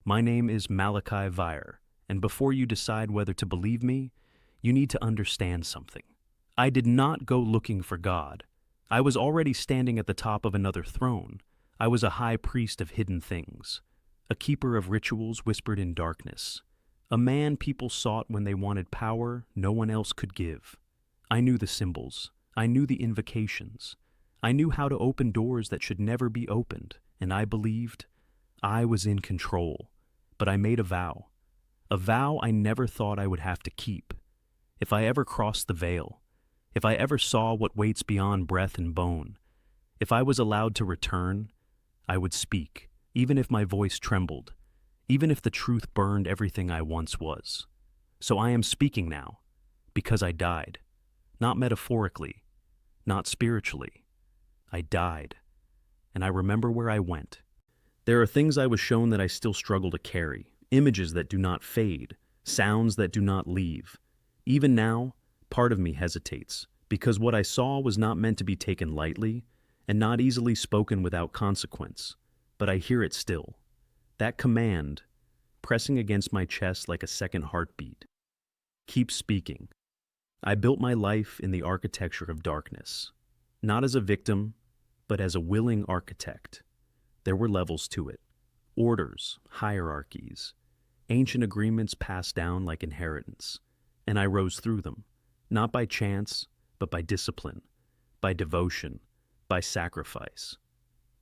My name is Malachi Vire, and before you decide whether to believe me, you need to understand something. I did not go looking for God. I was already standing at the top of another throne. I was a high priest of hidden things, a keeper of rituals whispered in darkness, a man people sought when they wanted power no one else could give. I knew the symbols. I knew the invocations. I knew how to open doors that should never be opened, and I believed I was in control. But I made a vow I never thought I would have to keep. If I ever crossed the veil, if I ever saw what waits beyond breath and bone, if I was allowed to return, I would speak, even if my voice trembled, even if the truth burned everything I once was. So I am speaking now, because I died. Not metaphorically, not spiritually. I died, and I remember where I went. There are things I was shown that I still struggle to carry, images that do not fade, sounds that do not leave. Even now, part of me hesitates, because what I saw was not meant to be taken lightly, and not easily spoken without consequence. But I hear it still. That command, pressing against my chest like a second heartbeat. Keep speaking. I built my life in the architecture of darkness, not as a victim, but as a willing architect. There were levels to it, orders, hierarchies, ancient agreements passed down like inheritance, and I rose through them, not by chance, but by discipline, by devotion, by sacrifice.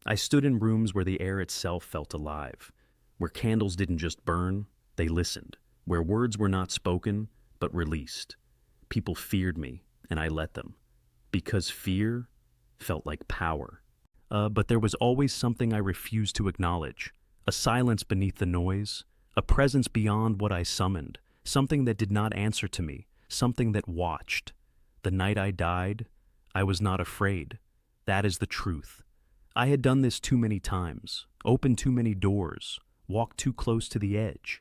I stood in rooms where the air itself felt alive, where candles didn't just burn, they listened, where words were not spoken, but released. People feared me, and I let them, because fear felt like power. But there was always something I refused to acknowledge, a silence beneath the noise, a presence beyond what I summoned, something that did not answer to me, something that watched. The night I died, I was not afraid. That is the truth. I had done this too many times, opened too many doors, walked too close to the edge,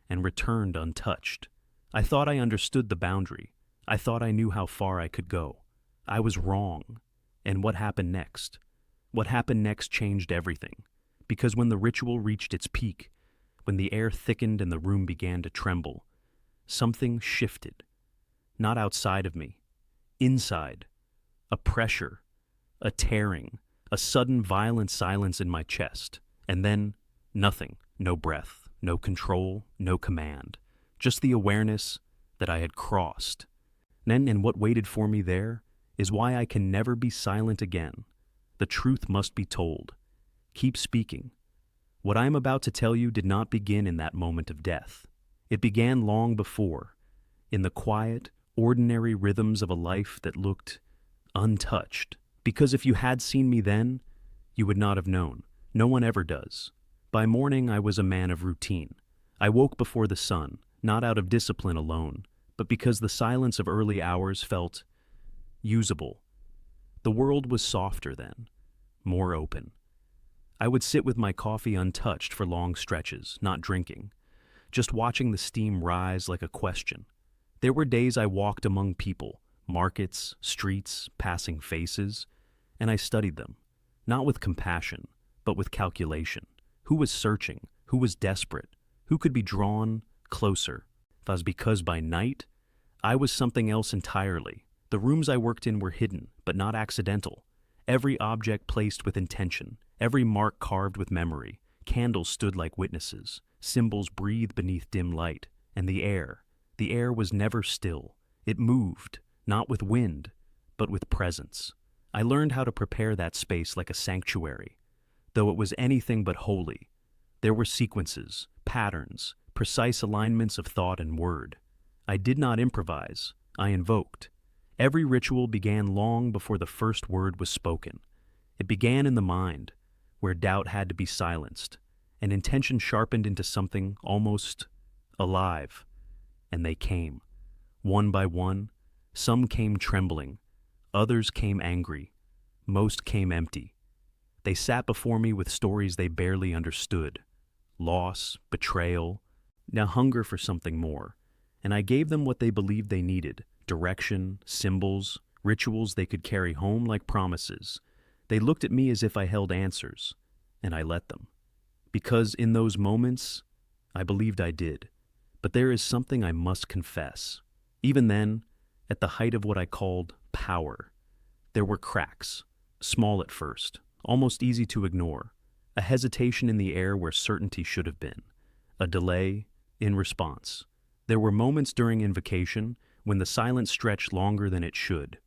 and returned untouched. I thought I understood the boundary. I thought I knew how far I could go. I was wrong. And what happened next? What happened next changed everything. Because when the ritual reached its peak, when the air thickened and the room began to tremble, something shifted. Not outside of me. Inside. A pressure. A tearing. A sudden violent silence in my chest. And then, nothing. No breath. No control. No command. Just the awareness that I had crossed. And what waited for me there is why I can never be silent again. The truth must be told. Keep speaking. What I am about to tell you did not begin in that moment of death. It began long before, in the quiet, ordinary rhythms of a life that looked untouched. Because if you had seen me then, you would not have known. No one ever does. By morning, I was a man of routine. I woke before the sun, not out of discipline alone, but because the silence of early hours felt usable. The world was softer then, more open. I would sit with my coffee untouched for long stretches, not drinking, just watching the steam rise like a question. There were days I walked among people, markets, streets, passing faces, and I studied them, not with compassion, but with calculation. Who was searching? Who was desperate? Who could be drawn closer? Because by night, I was something else entirely. The rooms I worked in were hidden, but not accidental. Every object placed with intention, every mark carved with memory. Candles stood like witnesses, symbols breathed beneath dim light, and the air was never still. It moved, not with wind, but with presence. I learned how to prepare that space like a sanctuary, though it was anything but holy. There were sequences, patterns, precise alignments of thought and word. I did not improvise, I invoked. Every ritual began long before the first word was spoken. It began in the mind, where doubt had to be silenced, and intention sharpened into something almost alive. And they came, one by one. Some came trembling, others came angry, most came empty. They sat before me with stories they barely understood. Loss, betrayal, now hunger for something more. And I gave them what they believed they needed, direction, symbols, rituals they could carry home like promises. They looked at me as if I held answers, and I let them. Because in those moments, I believed I did. But there is something I must confess. Even then, at the height of what I called power, there were cracks, small at first, almost easy to ignore, a hesitation in the air where certainty should have been, a delay in response. There were moments during invocation when the silence stretched longer than it should,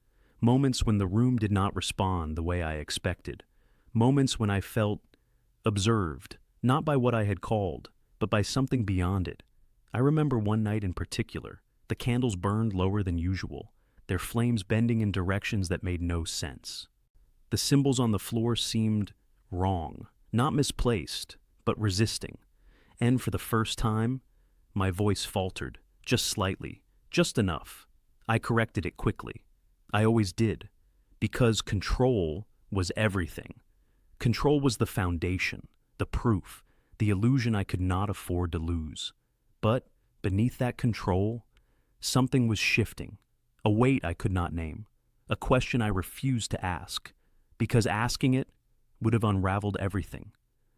moments when the room did not respond the way I expected, moments when I felt observed, not by what I had called, but by something beyond it. I remember one night in particular. The candles burned lower than usual, their flames bending in directions that made no sense. The symbols on the floor seemed wrong, not misplaced, but resisting. And for the first time, my voice faltered, just slightly, just enough. I corrected it quickly. I always did, because control was everything. Control was the foundation, the proof, the illusion I could not afford to lose. But beneath that control, something was shifting, a weight I could not name, a question I refused to ask, because asking it would have unraveled everything.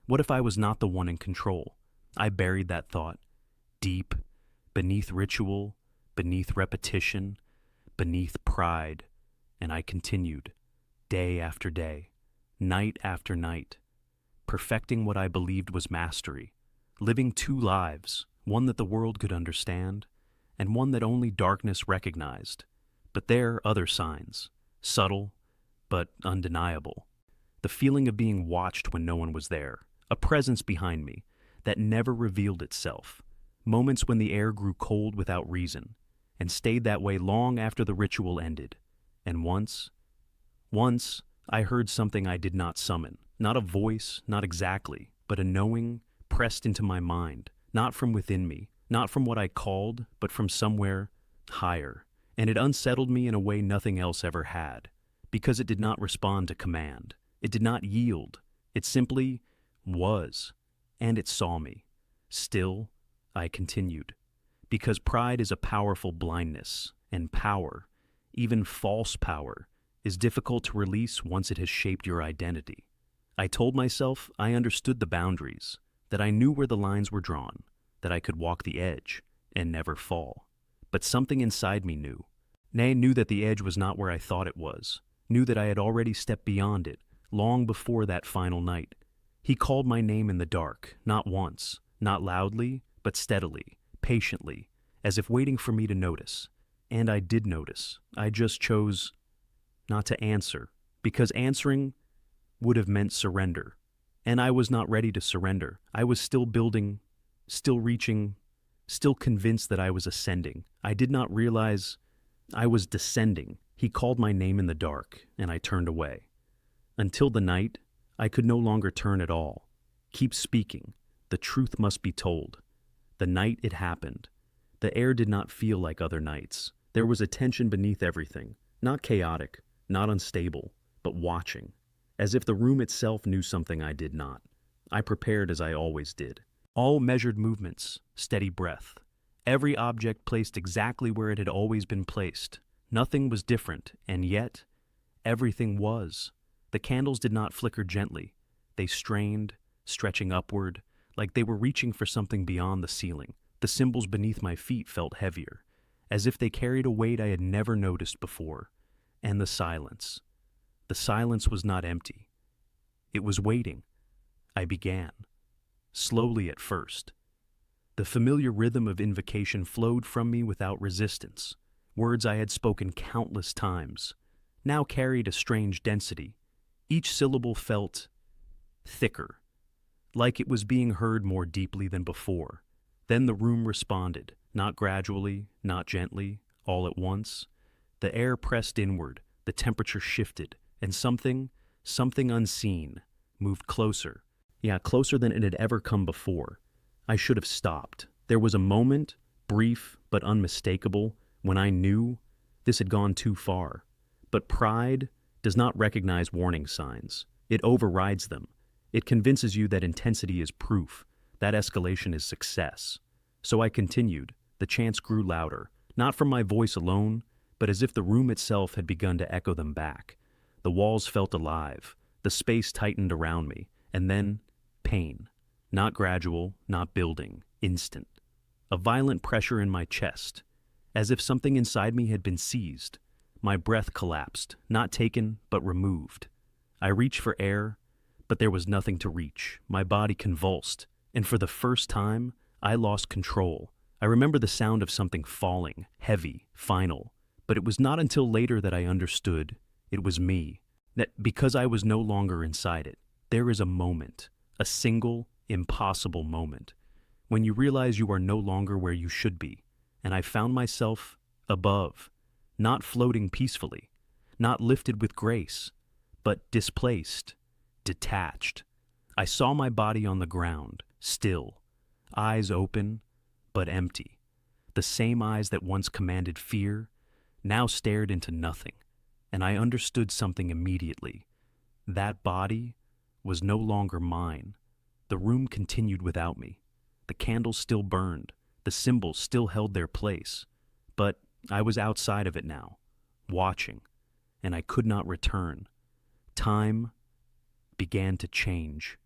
What if I was not the one in control? I buried that thought, deep, beneath ritual, beneath repetition, beneath pride, and I continued, day after day, night after night, perfecting what I believed was mastery, living two lives, one that the world could understand, and one that only darkness recognized. But there are other signs, subtle but undeniable. The feeling of being watched when no one was there, a presence behind me that never revealed itself, moments when the air grew cold without reason, and stayed that way long after the ritual ended. And once, I heard something I did not summon, not a voice, not exactly, but a knowing pressed into my mind, not from within me, not from what I called, but from somewhere higher. And it unsettled me in a way nothing else ever had, because it did not respond to command. It did not yield. It simply was, and it saw me. Still, I continued, because pride is a powerful blindness, and power, even false power, is difficult to release once it has shaped your identity. I told myself I understood the boundaries, that I knew where the lines were drawn, that I could walk the edge and never fall. But something inside me knew. Nay, knew that the edge was not where I thought it was, knew that I had already stepped beyond it, long before that final night. He called my name in the dark, not once, not loudly, but steadily, patiently, as if waiting for me to notice. And I did notice. I just chose not to answer, because answering would have meant surrender. And I was not ready to surrender. I was still building, still reaching, still convinced that I was ascending. I did not realize I was descending. He called my name in the dark, and I turned away. Until the night, I could no longer turn at all. Keep speaking. The truth must be told. The night it happened. The air did not feel like other nights. There was a tension beneath everything, not chaotic, not unstable, but watching, as if the room itself knew something I did not. I prepared as I always did. All measured movements, steady breath. Every object placed exactly where it had always been placed. Nothing was different, and yet, everything was. The candles did not flicker gently. They strained, stretching upward, like they were reaching for something beyond the ceiling. The symbols beneath my feet felt heavier, as if they carried a weight I had never noticed before. And the silence. The silence was not empty. It was waiting. I began. Slowly at first. The familiar rhythm of invocation flowed from me without resistance. Words I had spoken countless times now carried a strange density. Each syllable felt thicker, like it was being heard more deeply than before. Then the room responded, not gradually, not gently, all at once. The air pressed inward, the temperature shifted, and something unseen, moved closer. Yeah, closer than it had ever come before. I should have stopped. There was a moment, brief but unmistakable, when I knew this had gone too far. But pride does not recognize warning signs. It overrides them. It convinces you that intensity is proof, that escalation is success. So I continued. The chants grew louder, not from my voice alone, but as if the room itself had begun to echo them back. The walls felt alive. The space tightened around me. And then, pain. Not gradual, not building. instant. A violent pressure in my chest, as if something inside me had been seized. My breath collapsed, not taken, but removed. I reached for air, but there was nothing to reach. My body convulsed, and for the first time, I lost control. I remember the sound of something falling, heavy, final, but it was not until later that I understood it was me, that because I was no longer inside it, there is a moment, a single, impossible moment, when you realize you are no longer where you should be, and I found myself above, not floating peacefully, not lifted with grace, but displaced, detached. I saw my body on the ground, still, eyes open, but empty. The same eyes that once commanded fear now stared into nothing, and I understood something immediately. That body was no longer mine. The room continued without me. The candles still burned, the symbols still held their place, but I was outside of it now, watching, and I could not return. Time began to change.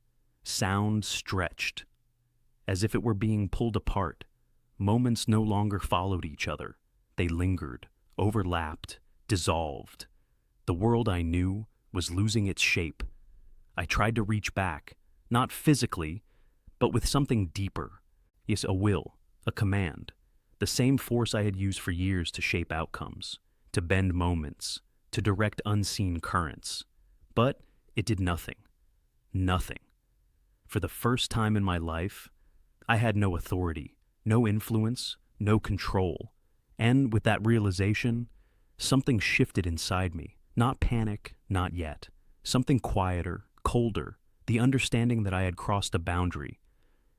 Sound stretched, as if it were being pulled apart. Moments no longer followed each other. They lingered, overlapped, dissolved. The world I knew was losing its shape. I tried to reach back, not physically, but with something deeper. Yes, a will, a command, the same force I had used for years to shape outcomes, to bend moments, to direct unseen currents. But it did nothing. Nothing. For the first time in my life, I had no authority, no influence, no control. And with that realization, something shifted inside me. Not panic, not yet. Something quieter, colder, the understanding that I had crossed a boundary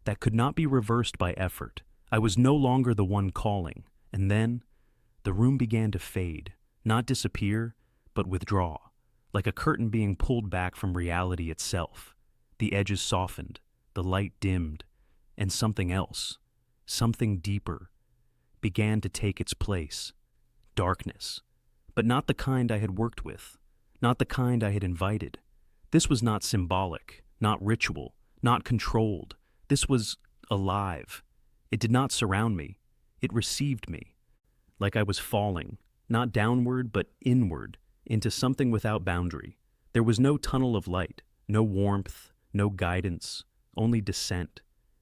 that could not be reversed by effort. I was no longer the one calling, and then the room began to fade, not disappear, but withdraw, like a curtain being pulled back from reality itself. The edges softened, the light dimmed, and something else, something deeper, began to take its place. Darkness, but not the kind I had worked with, not the kind I had invited. This was not symbolic, not ritual, not controlled. This was alive. It did not surround me. It received me, like I was falling, not downward but inward, into something without boundary. There was no tunnel of light, no warmth, no guidance, only descent.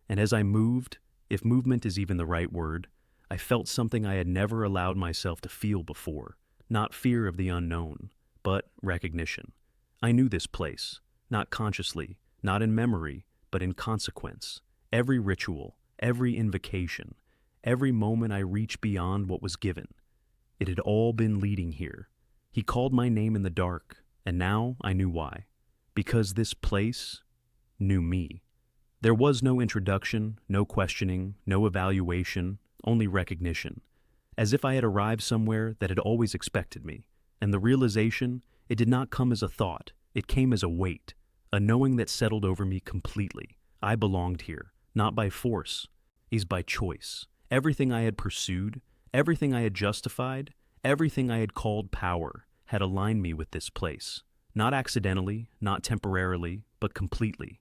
And as I moved, if movement is even the right word, I felt something I had never allowed myself to feel before. Not fear of the unknown, but recognition. I knew this place, not consciously, not in memory, but in consequence. Every ritual, every invocation, every moment I reached beyond what was given. It had all been leading here. He called my name in the dark, and now I knew why. Because this place knew me. There was no introduction, no questioning, no evaluation, only recognition. As if I had arrived somewhere that had always expected me. And the realization, it did not come as a thought. It came as a weight, a knowing that settled over me completely. I belonged here, not by force, is by choice. Everything I had pursued, everything I had justified, everything I had called power, had aligned me with this place. Not accidentally, not temporarily, but completely.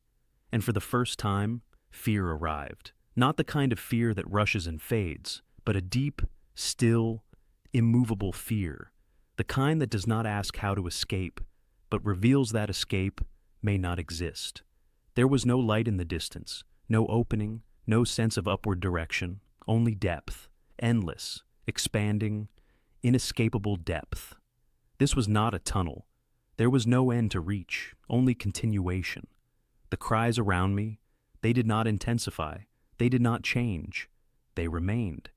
And for the first time, fear arrived. Not the kind of fear that rushes and fades, but a deep, still, immovable fear. The kind that does not ask how to escape, but reveals that escape may not exist. There was no light in the distance, no opening, no sense of upward direction, only depth, endless, expanding, inescapable depth. This was not a tunnel. There was no end to reach, only continuation. The cries around me, they did not intensify, they did not change. They remained,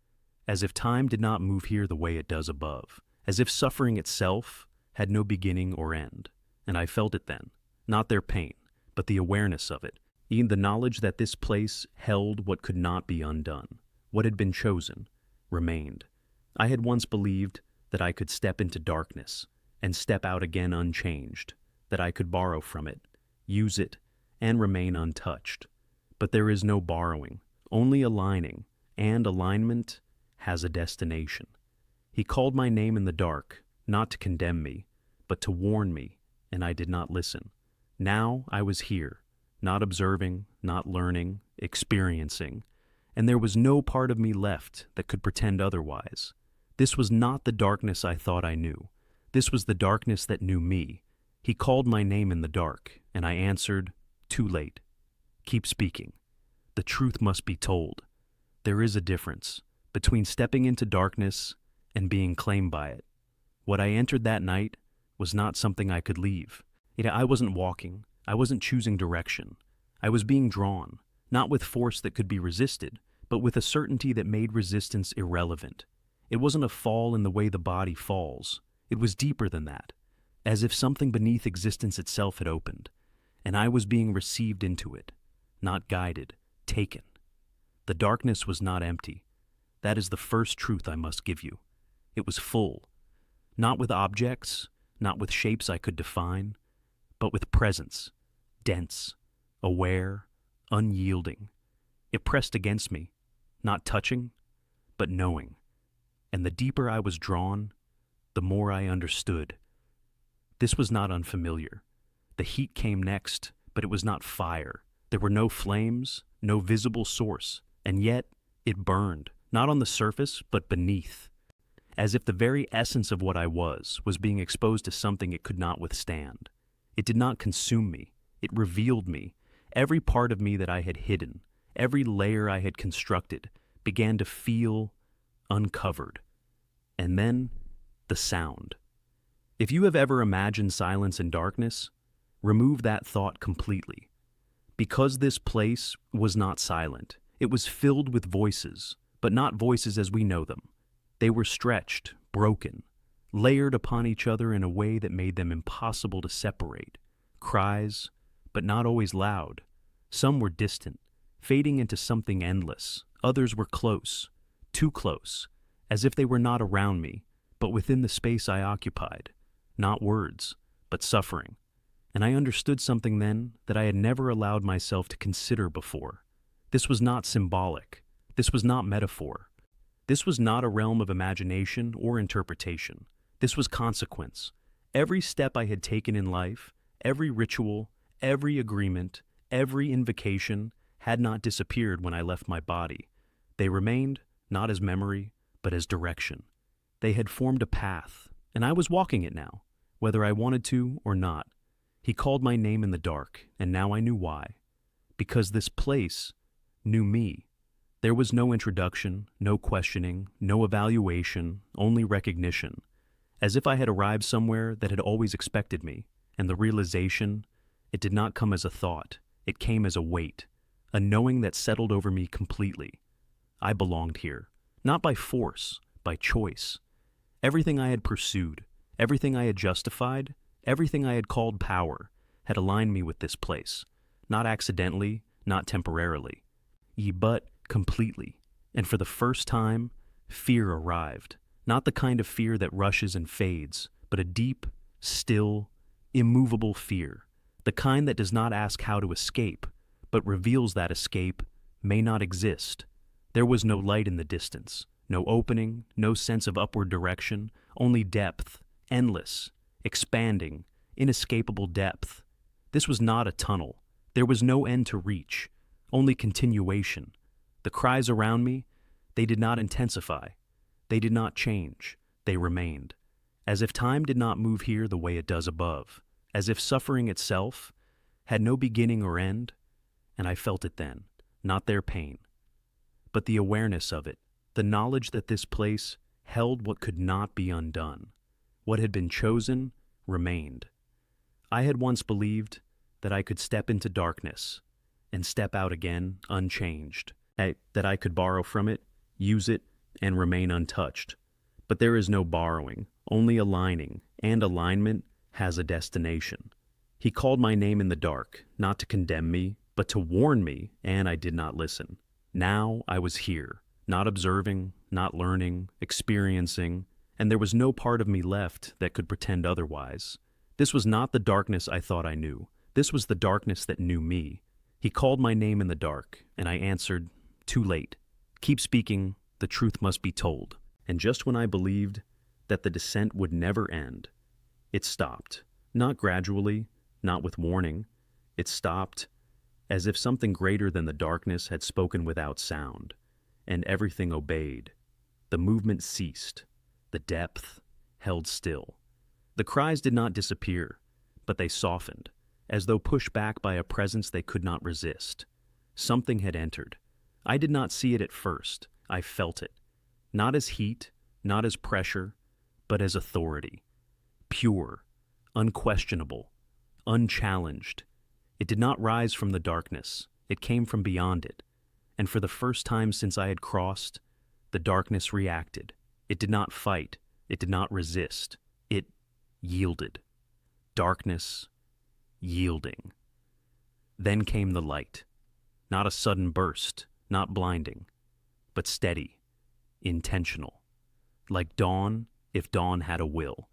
as if time did not move here the way it does above, as if suffering itself had no beginning or end. And I felt it then, not their pain, but the awareness of it, even the knowledge that this place held what could not be undone. What had been chosen remained. I had once believed that I could step into darkness and step out again unchanged, that I could borrow from it, use it, and remain untouched. But there is no borrowing, only aligning, and alignment has a destination. He called my name in the dark, not to condemn me, but to warn me, and I did not listen. Now I was here, not observing, not learning, experiencing, and there was no part of me left that could pretend otherwise. This was not the darkness I thought I knew. This was the darkness that knew me. He called my name in the dark, and I answered, "Too late. Keep speaking. The truth must be told." There is a difference between stepping into darkness and being claimed by it. What I entered that night was not something I could leave. I wasn't walking. I wasn't choosing direction. I was being drawn, not with force that could be resisted, but with a certainty that made resistance irrelevant. It wasn't a fall in the way the body falls. It was deeper than that, as if something beneath existence itself had opened, and I was being received into it, not guided, taken. The darkness was not empty. That is the first truth I must give you. It was full, not with objects, not with shapes I could define, but with presence, dense, aware, unyielding. It pressed against me, not touching, but knowing. And the deeper I was drawn, the more I understood. This was not unfamiliar. The heat came next, but it was not fire. There were no flames, no visible source, and yet it burned, not on the surface, but beneath, as if the very essence of what I was being exposed to something it could not withstand. It did not consume me. It revealed me. Every part of me that I had hidden, every layer I had constructed, began to feel uncovered. And then, the sound. If you have ever imagined silence and darkness, remove that thought completely. Because this place was not silent, it was filled with voices, but not voices as we know them. They were stretched, broken, layered upon each other in a way that made them impossible to separate. Cries, but not always loud. Some were distant, fading into something endless. Others were close, too close, as if they were not around me, but within the space I occupied. Not words, but suffering. And I understood something then that I had never allowed myself to consider before. This was not symbolic. This was not metaphor. This was not a realm of imagination or interpretation. This was consequence. Every step I had taken in life, every ritual, every agreement, every invocation had not disappeared when I left my body. They remained, not as memory, but as direction. They had formed a path, and I was walking it now, whether I wanted to or not. He called my name in the dark, and now I knew why. Because this place knew me. There was no introduction, no questioning, no evaluation, only recognition. As if I had arrived somewhere that had always expected me, and the realization, it did not come as a thought, it came as a weight, a knowing that settled over me completely. I belonged here, not by force, by choice. Everything I had pursued, everything I had justified, everything I had called power, had aligned me with this place, not accidentally, not temporarily, but completely. And for the first time, fear arrived, not the kind of fear that rushes and fades, but a deep, still, immovable fear, the kind that does not ask how to escape, but reveals that escape may not exist. There was no light in the distance, no opening, no sense of upward direction, only depth, endless, expanding, inescapable depth. This was not a tunnel. There was no end to reach, only continuation. The cries around me, they did not intensify. They did not change. They remained. As if time did not move here the way it does above. As if suffering itself had no beginning or end, and I felt it then, not their pain, but the awareness of it, the knowledge that this place held what could not be undone. What had been chosen remained. I had once believed that I could step into darkness and step out again unchanged, that I could borrow from it, use it, and remain untouched. But there is no borrowing, only aligning, and alignment has a destination. He called my name in the dark, not to condemn me, but to warn me, and I did not listen. Now I was here, not observing, not learning, experiencing, and there was no part of me left that could pretend otherwise. This was not the darkness I thought I knew. This was the darkness that knew me. He called my name in the dark, and I answered, "Too late. Keep speaking, the truth must be told." And just when I believed that the descent would never end, it stopped. Not gradually, not with warning. It stopped as if something greater than the darkness had spoken without sound. and everything obeyed. The movement ceased. The depth held still. The cries did not disappear, but they softened, as though pushed back by a presence they could not resist. Something had entered. I did not see it at first. I felt it. Not as heat, not as pressure, but as authority. Pure, unquestionable, unchallenged. It did not rise from the darkness. It came from beyond it. And for the first time since I had crossed, the darkness reacted. It did not fight. It did not resist. It yielded. Darkness, yielding. Then came the light. Not a sudden burst, not blinding, but steady, intentional. Like dawn, if dawn had a will.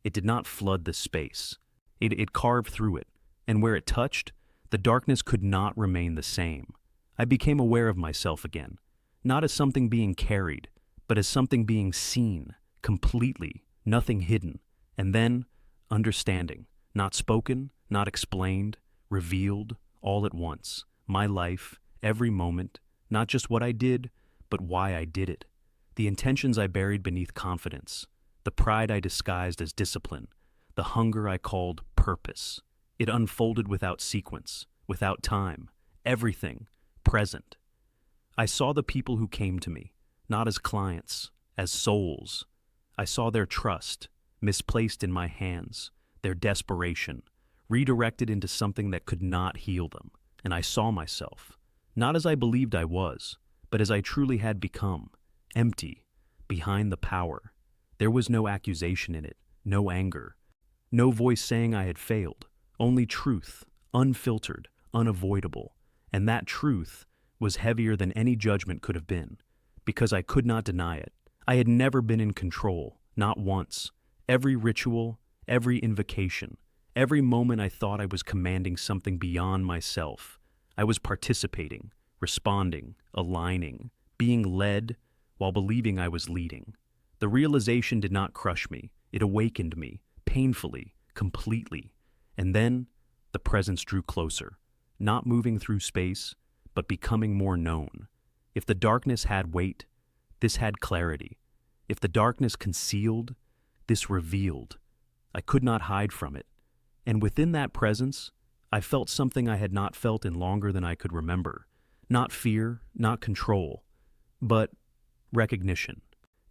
It did not flood the space. It carved through it, and where it touched, the darkness could not remain the same. I became aware of myself again, not as something being carried, but as something being seen, completely, nothing hidden, and then understanding, not spoken, not explained, revealed, all at once. My life, every moment, not just what I did, but why I did it. The intentions I buried beneath confidence, the pride I disguised as discipline, the hunger I called purpose. It unfolded without sequence, without time, everything, present. I saw the people who came to me, not as clients, as souls. I saw their trust, misplaced in my hands, their desperation, redirected into something that could not heal them. And I saw myself, not as I believed I was, but as I truly had become, empty, behind the power. There was no accusation in it, no anger, no voice saying I had failed, only truth, unfiltered, unavoidable. And that truth was heavier than any judgment could have been, because I could not deny it. I had never been in control, not once. Every ritual, every invocation, every moment I thought I was commanding something beyond myself. I was participating, responding, aligning, being led while believing I was leading. The realization did not crush me. It awakened me, painfully, completely. And then the presence drew closer, not moving through space, but becoming more known. If the darkness had weight, this had clarity. If the darkness concealed, this revealed. I could not hide from it. And within that presence, I felt something I had not felt in longer than I could remember. Not fear, not control, but recognition.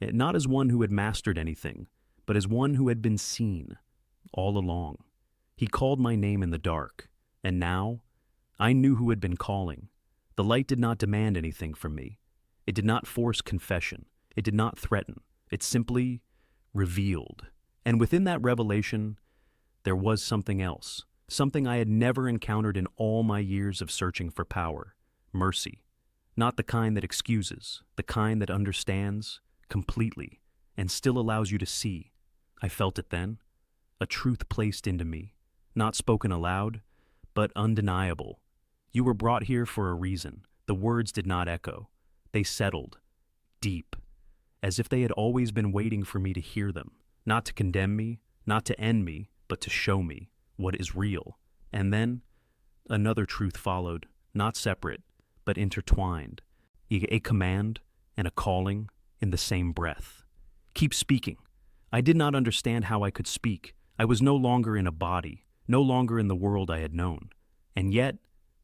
Not as one who had mastered anything, but as one who had been seen all along. He called my name in the dark, and now I knew who had been calling. The light did not demand anything from me. It did not force confession. It did not threaten. It simply revealed. And within that revelation, there was something else, something I had never encountered in all my years of searching for power. Mercy. Not the kind that excuses, the kind that understands completely and still allows you to see. I felt it then. A truth placed into me, not spoken aloud, but undeniable. You were brought here for a reason. The words did not echo. They settled, deep, as if they had always been waiting for me to hear them, not to condemn me, not to end me, but to show me what is real. And then another truth followed, not separate, but intertwined. A command and a calling in the same breath. Keep speaking. I did not understand how I could speak. I was no longer in a body, no longer in the world I had known. And yet,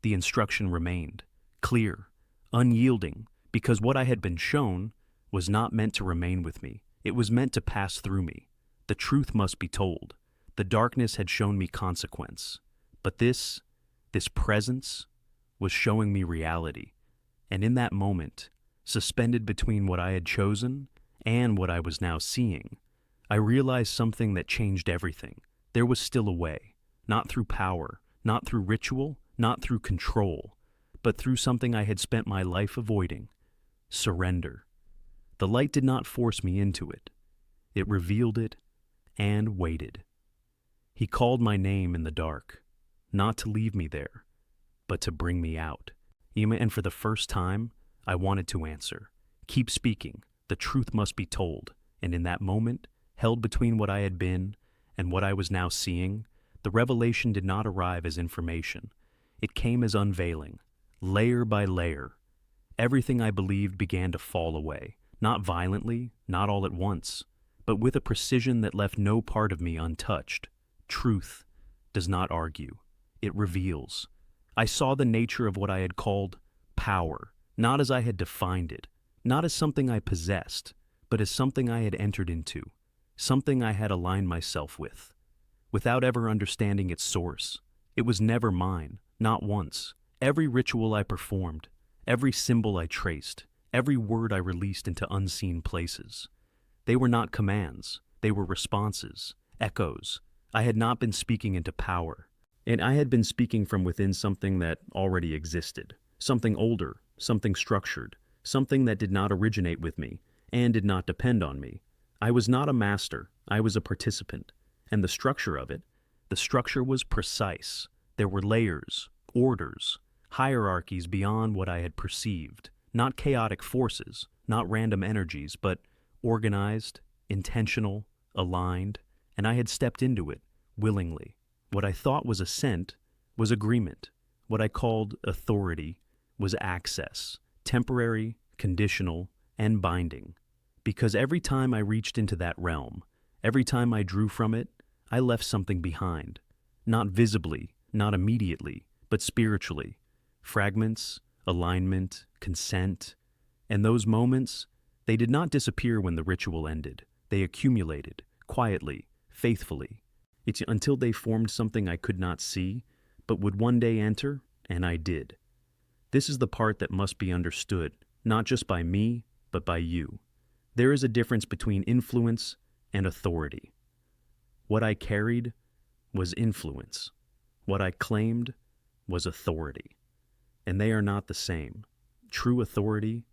the instruction remained, clear, unyielding, because what I had been shown was not meant to remain with me. It was meant to pass through me. The truth must be told. The darkness had shown me consequence. But this presence was showing me reality. And in that moment, suspended between what I had chosen and what I was now seeing, I realized something that changed everything. There was still a way, not through power, not through ritual, not through control, but through something I had spent my life avoiding: surrender. The light did not force me into it. It revealed it and waited. He called my name in the dark, not to leave me there, but to bring me out. And for the first time, I wanted to answer. Keep speaking. The truth must be told. And in that moment, held between what I had been and what I was now seeing, the revelation did not arrive as information. It came as unveiling, layer by layer. Everything I believed began to fall away, not violently, not all at once, but with a precision that left no part of me untouched. Truth does not argue. It reveals. I saw the nature of what I had called power, not as I had defined it, not as something I possessed, but as something I had entered into, something I had aligned myself with, without ever understanding its source. It was never mine, not once. Every ritual I performed, every symbol I traced, every word I released into unseen places. They were not commands, they were responses, echoes. I had not been speaking into power, and I had been speaking from within something that already existed, something older, something structured, something that did not originate with me and did not depend on me. I was not a master, I was a participant, and the structure of it, the structure was precise. There were layers, orders, hierarchies beyond what I had perceived, not chaotic forces, not random energies, but organized, intentional, aligned, and I had stepped into it willingly. What I thought was assent was agreement. What I called authority was access, temporary, conditional, and binding. Because every time I reached into that realm, every time I drew from it, I left something behind. Not visibly, not immediately, but spiritually. Fragments, alignment, consent. And those moments, they did not disappear when the ritual ended. They accumulated, quietly, faithfully. It's until they formed something I could not see, but would one day enter, and I did. This is the part that must be understood, not just by me, but by you. There is a difference between influence and authority. What I carried was influence. What I claimed was authority. And they are not the same. True authority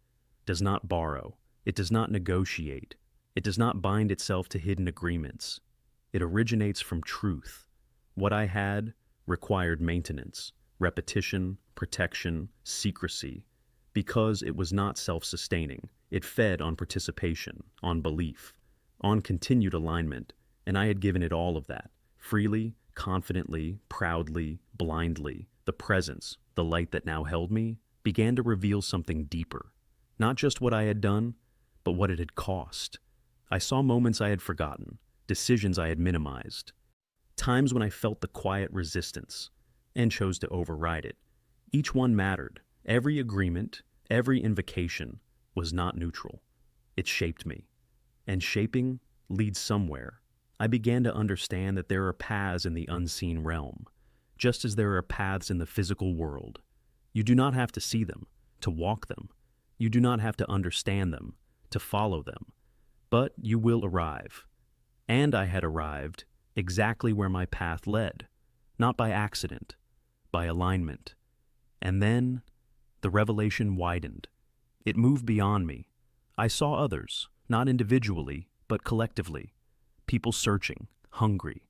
does not borrow. It does not negotiate. It does not bind itself to hidden agreements. It originates from truth. What I had required maintenance, repetition, protection, secrecy, because it was not self-sustaining. It fed on participation, on belief, on continued alignment, and I had given it all of that, freely, confidently, proudly, blindly. The presence, the light that now held me, began to reveal something deeper. Not just what I had done, but what it had cost. I saw moments I had forgotten, decisions I had minimized, times when I felt the quiet resistance and chose to override it. Each one mattered. Every agreement, every invocation was not neutral. It shaped me. And shaping leads somewhere. I began to understand that there are paths in the unseen realm, just as there are paths in the physical world. You do not have to see them, to walk them. You do not have to understand them, to follow them. But you will arrive. And I had arrived exactly where my path led, not by accident, by alignment. And then the revelation widened. It moved beyond me. I saw others, not individually, but collectively. People searching, hungry,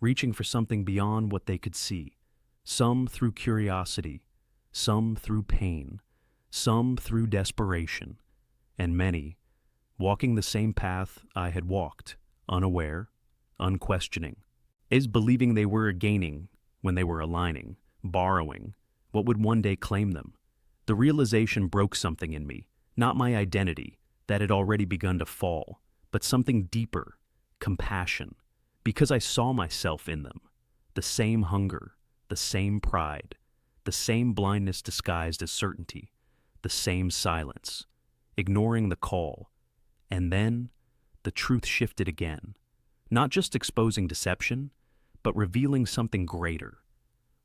reaching for something beyond what they could see. Some through curiosity, some through pain, some through desperation, and many walking the same path I had walked, unaware, unquestioning, is believing they were gaining when they were aligning, borrowing what would one day claim them. The realization broke something in me, not my identity that had already begun to fall, but something deeper, compassion, because I saw myself in them, the same hunger, the same pride, the same blindness disguised as certainty, the same silence, ignoring the call. And then the truth shifted again, not just exposing deception, but revealing something greater.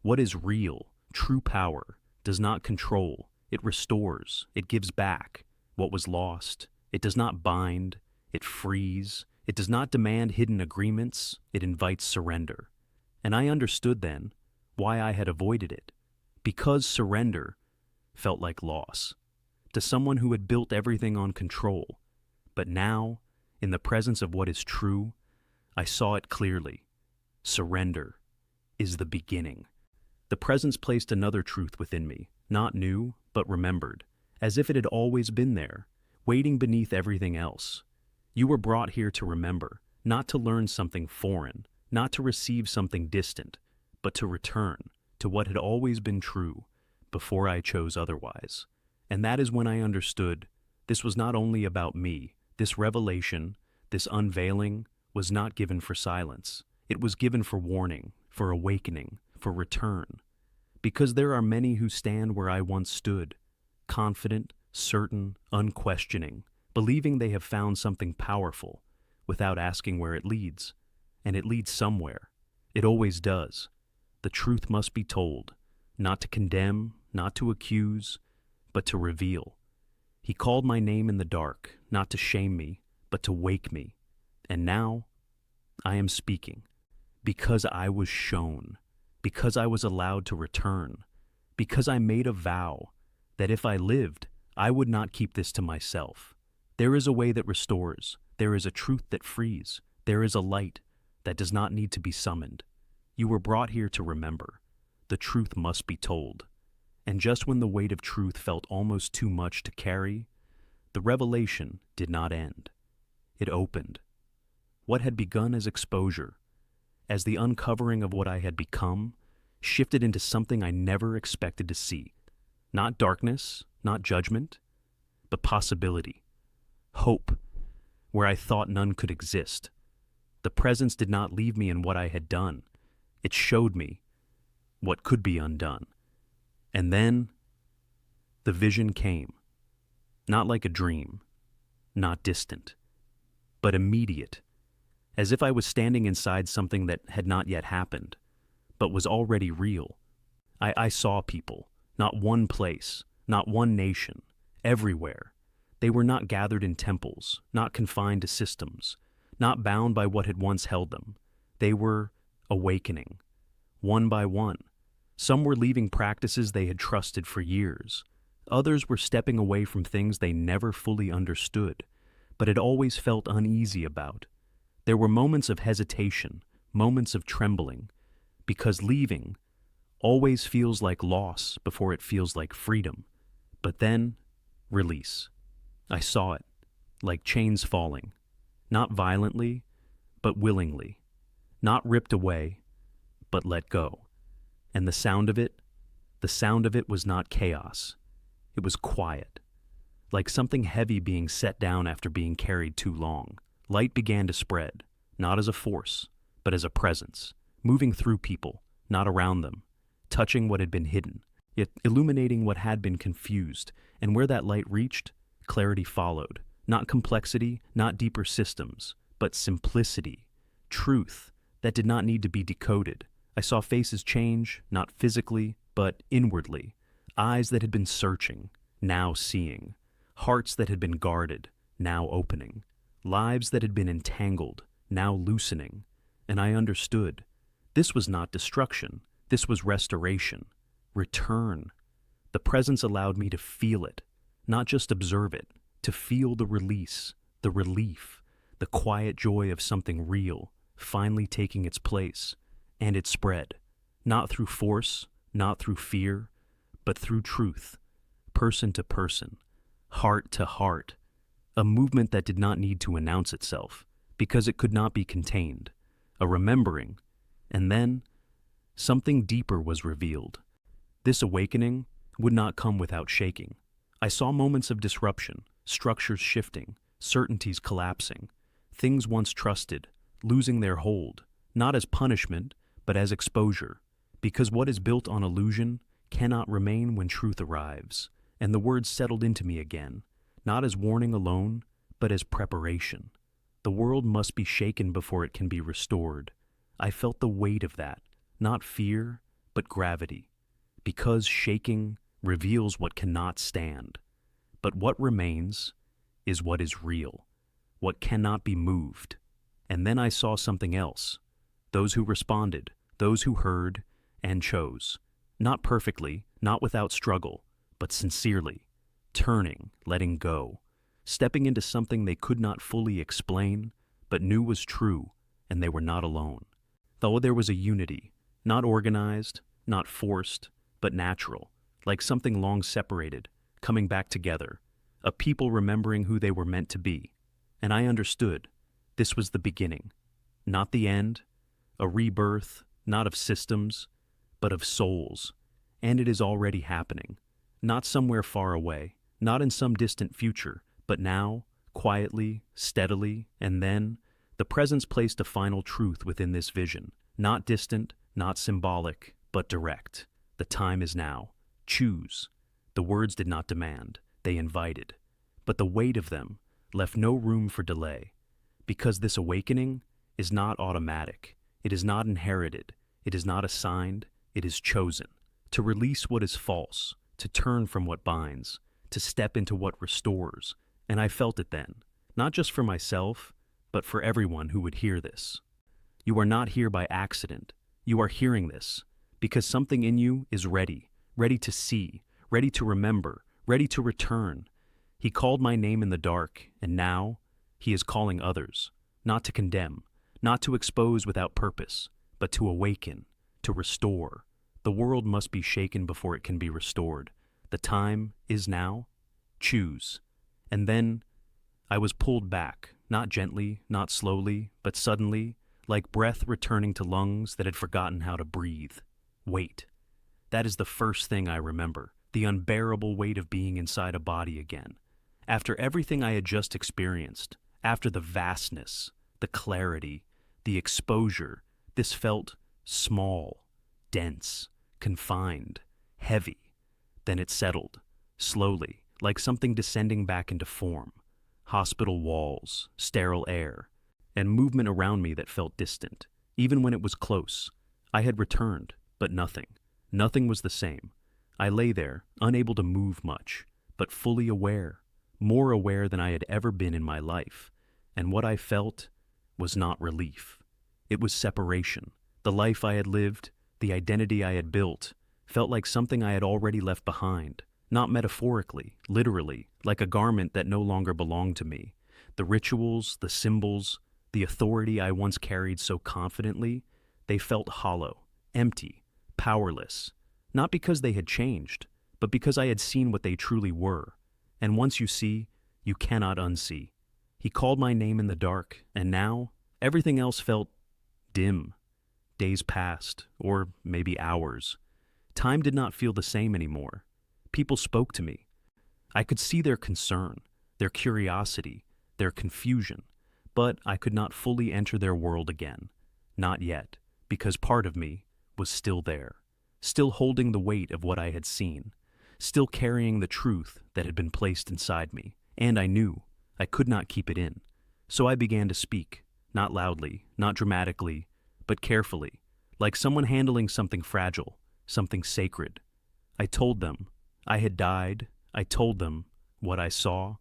What is real, true power, does not control, it restores, it gives back what was lost. It does not bind, it frees, it does not demand hidden agreements, it invites surrender. And I understood then why I had avoided it, because surrender felt like loss to someone who had built everything on control. But now, in the presence of what is true, I saw it clearly. Surrender is the beginning. The presence placed another truth within me, not new, but remembered, as if it had always been there, waiting beneath everything else. You were brought here to remember, not to learn something foreign, not to receive something distant, but to return to what had always been true before I chose otherwise. And that is when I understood this was not only about me. This revelation, this unveiling, was not given for silence. It was given for warning, for awakening, for return. Because there are many who stand where I once stood, confident, certain, unquestioning, believing they have found something powerful, without asking where it leads. And it leads somewhere. It always does. The truth must be told, not to condemn, not to accuse, but to reveal. He called my name in the dark, not to shame me, but to wake me. And now, I am speaking, because I was shown, because I was allowed to return, because I made a vow that if I lived, I would not keep this to myself. There is a way that restores. There is a truth that frees. There is a light that does not need to be summoned. You were brought here to remember. The truth must be told. And just when the weight of truth felt almost too much to carry, the revelation did not end. It opened. What had begun as exposure, as the uncovering of what I had become, shifted into something I never expected to see. Not darkness, not judgment, but possibility. Hope, where I thought none could exist. The presence did not leave me in what I had done. It showed me what could be undone. And then, the vision came. Not like a dream, not distant, but immediate, as if I was standing inside something that had not yet happened, but was already real. I saw people, not one place, not one nation, everywhere. They were not gathered in temples, not confined to systems, not bound by what had once held them. They were awakening, one by one. Some were leaving practices they had trusted for years. Others were stepping away from things they never fully understood, but had always felt uneasy about. There were moments of hesitation, moments of trembling, because leaving always feels like loss before it feels like freedom. But then, release. I saw it, like chains falling, not violently, but willingly, not ripped away, but let go. And the sound of it was not chaos. It was quiet, like something heavy being set down after being carried too long. Light began to spread, not as a force, but as a presence, moving through people, not around them, touching what had been hidden, yet illuminating what had been confused. And where that light reached, clarity followed. Not complexity, not deeper systems, but simplicity, truth that did not need to be decoded. I saw faces change, not physically, but inwardly. Eyes that had been searching, now seeing. Hearts that had been guarded, now opening. Lives that had been entangled, now loosening. And I understood. This was not destruction. This was restoration. Return. The presence allowed me to feel it, not just observe it, to feel the release, the relief, the quiet joy of something real, finally taking its place. And it spread, not through force, not through fear, but through truth, person to person, heart to heart, a movement that did not need to announce itself, because it could not be contained, a remembering, and then something deeper was revealed. This awakening would not come without shaking. I saw moments of disruption, structures shifting, certainties collapsing, things once trusted, losing their hold, not as punishment, but as exposure, because what is built on illusion cannot remain when truth arrives. And the words settled into me again, not as warning alone, but as preparation. The world must be shaken before it can be restored. I felt the weight of that, not fear, but gravity, because shaking reveals what cannot stand. But what remains is what is real, what cannot be moved. And then I saw something else. Those who responded, those who heard and chose, not perfectly, not without struggle, but sincerely, turning, letting go, stepping into something they could not fully explain, but knew was true, and they were not alone. Though there was a unity, not organized, not forced, but natural, like something long separated, coming back together, a people remembering who they were meant to be. And I understood, this was the beginning, not the end, a rebirth, not of systems, but of souls. And it is already happening, not somewhere far away, not in some distant future, but now, quietly, steadily, and then, the presence placed a final truth within this vision, not distant, not symbolic, but direct. The time is now. Choose. The words did not demand, they invited. But the weight of them left no room for delay, because this awakening is not automatic, it is not inherited, it is not assigned, it is chosen. To release what is false, to turn from what binds, to step into what restores. And I felt it then, not just for myself, but for everyone who would hear this. You are not here by accident. You are hearing this because something in you is ready, ready to see, ready to remember, ready to return. He called my name in the dark, and now he is calling others, not to condemn, not to expose without purpose, but to awaken, to restore. The world must be shaken before it can be restored. The time is now. Choose. And then I was pulled back, not gently, not slowly, but suddenly, like breath returning to lungs that had forgotten how to breathe. Wait. That is the first thing I remember, the unbearable weight of being inside a body again. After everything I had just experienced, after the vastness, the clarity, the exposure, this felt small, dense, confined, heavy. Then it settled, slowly, like something descending back into form. Hospital walls, sterile air, and movement around me that felt distant. Even when it was close, I had returned, but nothing. Nothing was the same. I lay there, unable to move much, but fully aware, more aware than I had ever been in my life. And what I felt was not relief. It was separation. The life I had lived, the identity I had built, felt like something I had already left behind. Not metaphorically, literally, like a garment that no longer belonged to me. The rituals, the symbols, the authority I once carried so confidently, they felt hollow, empty, powerless. Not because they had changed, but because I had seen what they truly were. And once you see, you cannot unsee. He called my name in the dark, and now everything else felt dim. Days passed, or maybe hours. Time did not feel the same anymore. People spoke to me. I could see their concern, their curiosity, their confusion, but I could not fully enter their world again. Not yet, because part of me was still there, still holding the weight of what I had seen, still carrying the truth that had been placed inside me. And I knew I could not keep it in. So I began to speak, not loudly, not dramatically, but carefully, like someone handling something fragile, something sacred. I told them I had died. I told them what I saw,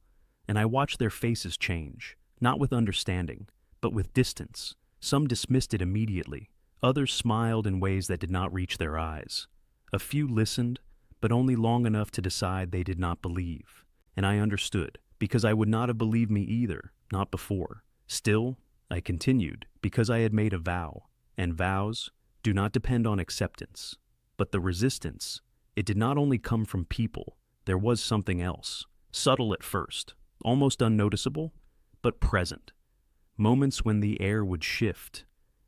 and I watched their faces change, not with understanding, but with distance. Some dismissed it immediately. Others smiled in ways that did not reach their eyes. A few listened, but only long enough to decide they did not believe. And I understood, because I would not have believed me either, not before. Still, I continued, because I had made a vow, and vows do not depend on acceptance. But the resistance, it did not only come from people, there was something else, subtle at first, almost unnoticeable, but present. Moments when the air would shift,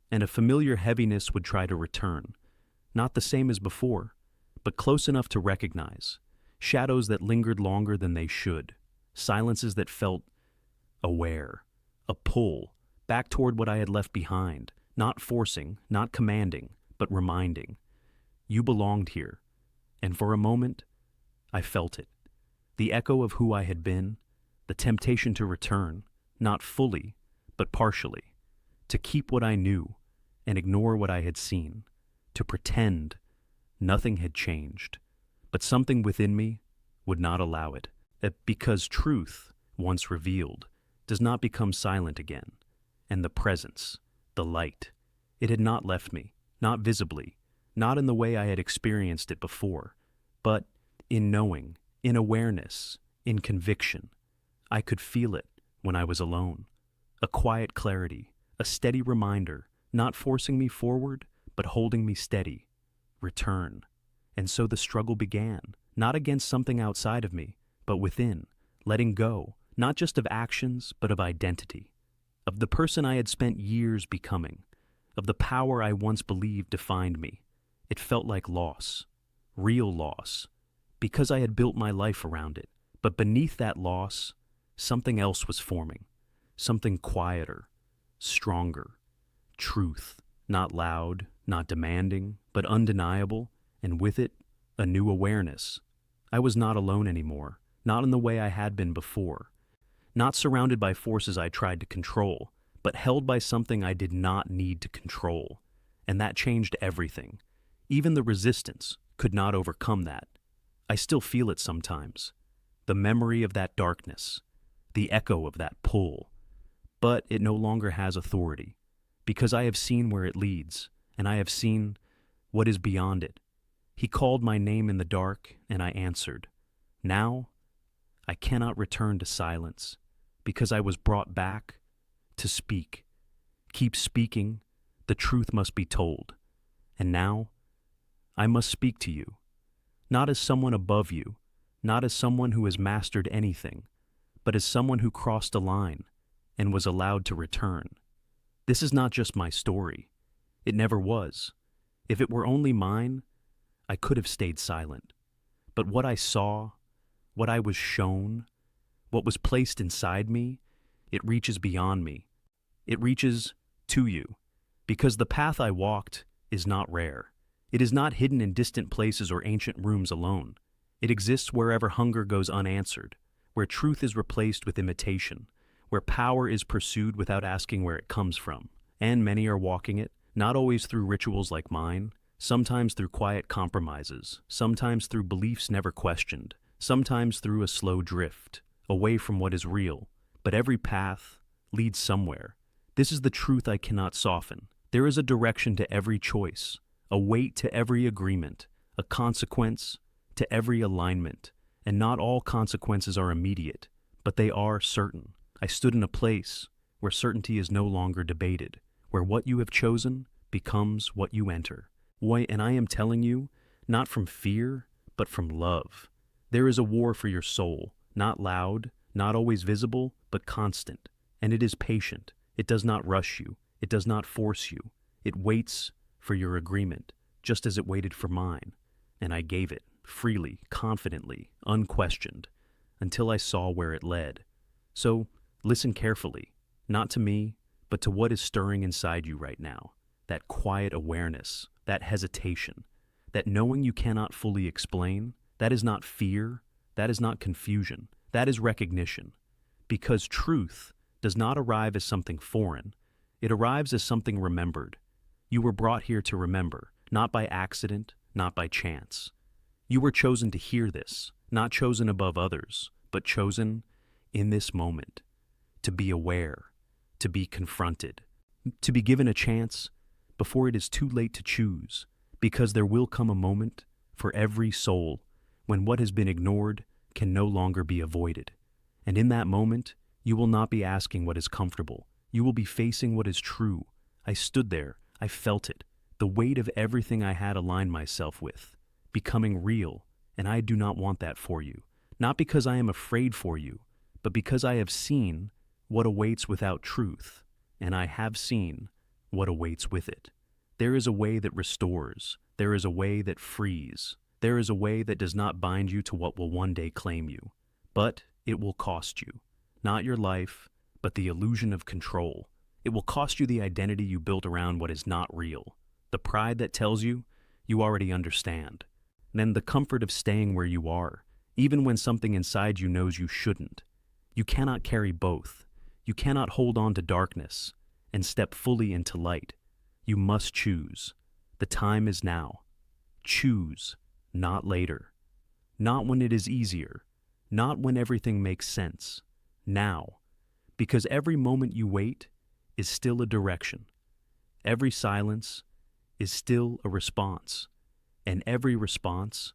and a familiar heaviness would try to return. Not the same as before, but close enough to recognize. Shadows that lingered longer than they should. Silences that felt aware. A pull, back toward what I had left behind. Not forcing, not commanding, but reminding. You belonged here. And for a moment, I felt it. The echo of who I had been, the temptation to return, not fully, but partially. To keep what I knew and ignore what I had seen. To pretend nothing had changed. But something within me would not allow it. Because truth, once revealed, does not become silent again. And the presence, the light, it had not left me, not visibly, not in the way I had experienced it before, but in knowing, in awareness, in conviction. I could feel it when I was alone. A quiet clarity, a steady reminder, not forcing me forward, but holding me steady. Return. And so the struggle began, not against something outside of me, but within, letting go, not just of actions, but of identity, of the person I had spent years becoming, of the power I once believed defined me. It felt like loss, real loss, because I had built my life around it, But beneath that loss, something else was forming. Something quieter, stronger. Truth, not loud, not demanding, but undeniable, and with it, a new awareness. I was not alone anymore, not in the way I had been before. Not surrounded by forces I tried to control, but held by something I did not need to control. And that changed everything. Even the resistance could not overcome that. I still feel it sometimes. The memory of that darkness, the echo of that pull. But it no longer has authority, because I have seen where it leads, and I have seen what is beyond it. He called my name in the dark, and I answered. Now, I cannot return to silence, because I was brought back to speak. Keep speaking, the truth must be told. And now, I must speak to you, not as someone above you, not as someone who has mastered anything, but as someone who crossed a line and was allowed to return. This is not just my story. It never was. If it were only mine, I could have stayed silent. But what I saw, what I was shown, what was placed inside me, it reaches beyond me. It reaches to you, because the path I walked is not rare. It is not hidden in distant places or ancient rooms alone. It exists wherever hunger goes unanswered, where truth is replaced with imitation, where power is pursued without asking where it comes from. And many are walking it, not always through rituals like mine, sometimes through quiet compromises, sometimes through beliefs never questioned, sometimes through a slow drift, away from what is real. But every path leads somewhere. This is the truth I cannot soften. There is a direction to every choice, a weight to every agreement, a consequence to every alignment. And not all consequences are immediate, but they are certain. I stood in a place where certainty is no longer debated, where what you have chosen becomes what you enter. And I am telling you, not from fear, but from love. There is a war for your soul, not loud, not always visible, but constant. And it is patient. It does not rush you. It does not force you. It waits for your agreement, just as it waited for mine. And I gave it, freely, confidently, unquestioned, until I saw where it led. So, listen carefully, not to me, but to what is stirring inside you right now. That quiet awareness, that hesitation, that knowing you cannot fully explain, that is not fear, that is not confusion, that is recognition. Because truth does not arrive as something foreign, it arrives as something remembered. You were brought here to remember, not by accident, not by chance. You were chosen to hear this, not chosen above others, but chosen in this moment, to be aware, to be confronted, to be given a chance before it is too late to choose, because there will come a moment for every soul when what has been ignored can no longer be avoided. And in that moment, you will not be asking what is comfortable. You will be facing what is true. I stood there. I felt it. The weight of everything I had aligned myself with, becoming real, and I do not want that for you. Not because I am afraid for you, but because I have seen what awaits without truth, and I have seen what awaits with it. There is a way that restores. There is a way that frees. There is a way that does not bind you to what will one day claim you. But it will cost you. Not your life, but the illusion of control. It will cost you the identity you built around what is not real. The pride that tells you you already understand. And then the comfort of staying where you are, even when something inside you knows you shouldn't. You cannot carry both. You cannot hold on to darkness and step fully into light. You must choose. The time is now. Choose, not later. Not when it is easier. Not when everything makes sense. Now. Because every moment you wait is still a direction. Every silence is still a response. And every response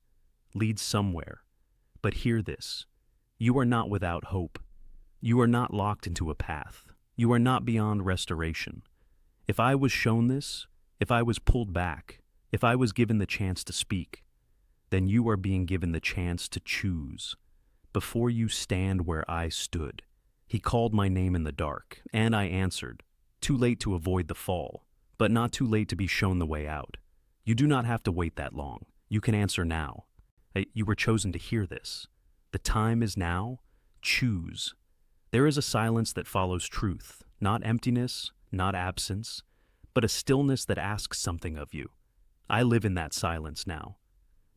leads somewhere. But hear this. You are not without hope. You are not locked into a path. You are not beyond restoration. If I was shown this, if I was pulled back, if I was given the chance to speak, then you are being given the chance to choose. Before you stand where I stood. He called my name in the dark, and I answered. Too late to avoid the fall, but not too late to be shown the way out. You do not have to wait that long. You can answer now. You were chosen to hear this. The time is now. Choose. There is a silence that follows truth, not emptiness, not absence, but a stillness that asks something of you. I live in that silence now.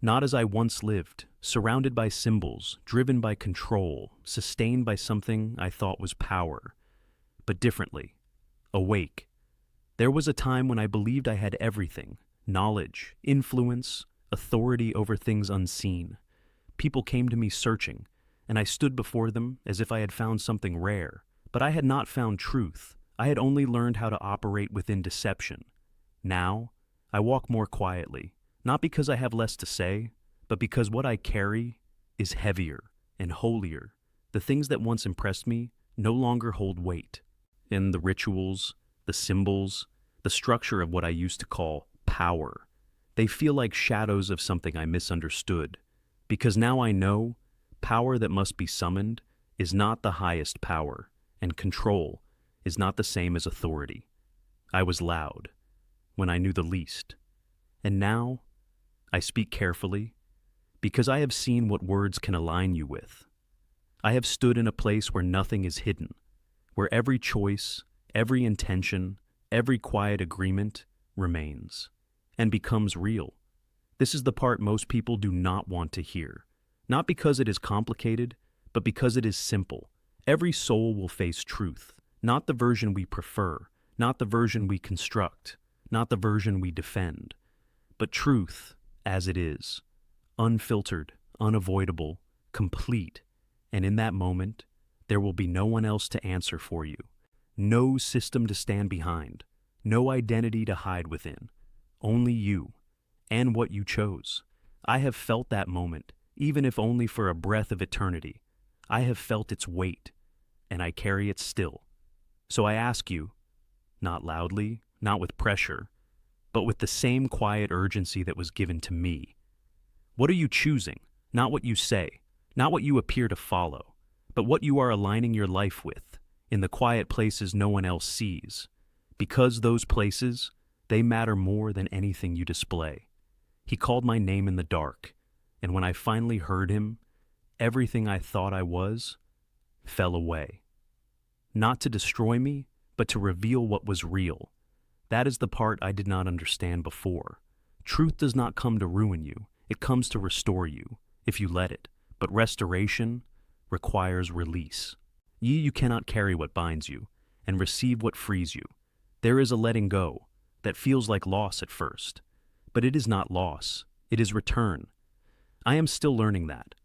Not as I once lived, surrounded by symbols, driven by control, sustained by something I thought was power, but differently. Awake. There was a time when I believed I had everything: knowledge, influence, authority over things unseen. People came to me searching, and I stood before them as if I had found something rare. But I had not found truth. I had only learned how to operate within deception. Now, I walk more quietly, not because I have less to say, but because what I carry is heavier and holier. The things that once impressed me no longer hold weight. And the rituals, the symbols, the structure of what I used to call power, they feel like shadows of something I misunderstood. Because now I know power that must be summoned is not the highest power, and control is not the same as authority. I was loud when I knew the least. And now I speak carefully because I have seen what words can align you with. I have stood in a place where nothing is hidden, where every choice, every intention, every quiet agreement remains and becomes real. This is the part most people do not want to hear, not because it is complicated, but because it is simple. Every soul will face truth, not the version we prefer, not the version we construct, not the version we defend, but truth as it is, unfiltered, unavoidable, complete. And in that moment, there will be no one else to answer for you, no system to stand behind, no identity to hide within, only you and what you chose. I have felt that moment, even if only for a breath of eternity. I have felt its weight, and I carry it still. So I ask you, not loudly, not with pressure, but with the same quiet urgency that was given to me. What are you choosing? Not what you say, not what you appear to follow, but what you are aligning your life with, in the quiet places no one else sees. Because those places, they matter more than anything you display. He called my name in the dark, and when I finally heard him, everything I thought I was fell away. Not to destroy me, but to reveal what was real. That is the part I did not understand before. Truth does not come to ruin you, it comes to restore you, if you let it. But restoration requires release. You cannot carry what binds you, and receive what frees you. There is a letting go that feels like loss at first, but it is not loss, it is return. I am still learning that,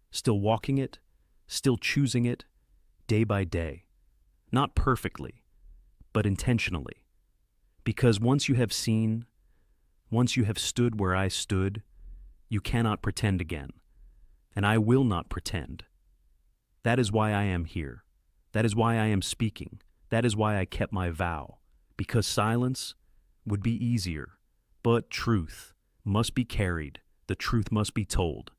still walking it, still choosing it, day by day. Not perfectly, but intentionally. Because once you have seen, once you have stood where I stood, you cannot pretend again. And I will not pretend. That is why I am here. That is why I am speaking. That is why I kept my vow. Because silence would be easier. But truth must be carried. The truth must be told.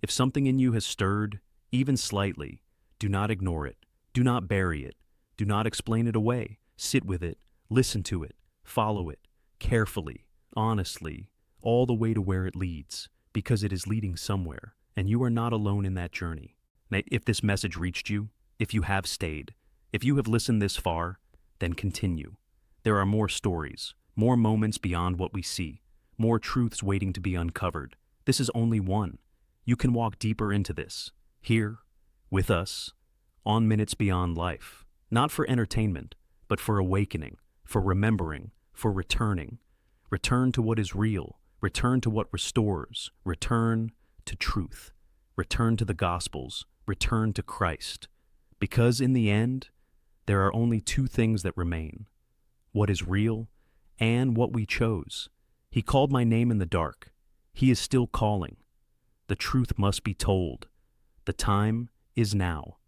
If something in you has stirred, even slightly, do not ignore it. Do not bury it. Do not explain it away. Sit with it. Listen to it. Follow it. Carefully. Honestly. All the way to where it leads. Because it is leading somewhere. And you are not alone in that journey. If this message reached you, if you have stayed, if you have listened this far, then continue. There are more stories, more moments beyond what we see, more truths waiting to be uncovered. This is only one. You can walk deeper into this, here, with us, on Minutes Beyond Life. Not for entertainment, but for awakening, for remembering, for returning. Return to what is real. Return to what restores. Return to truth. Return to the Gospels. Return to Christ. Because in the end, there are only two things that remain: what is real and what we chose. He called my name in the dark. He is still calling. The truth must be told. The time is now.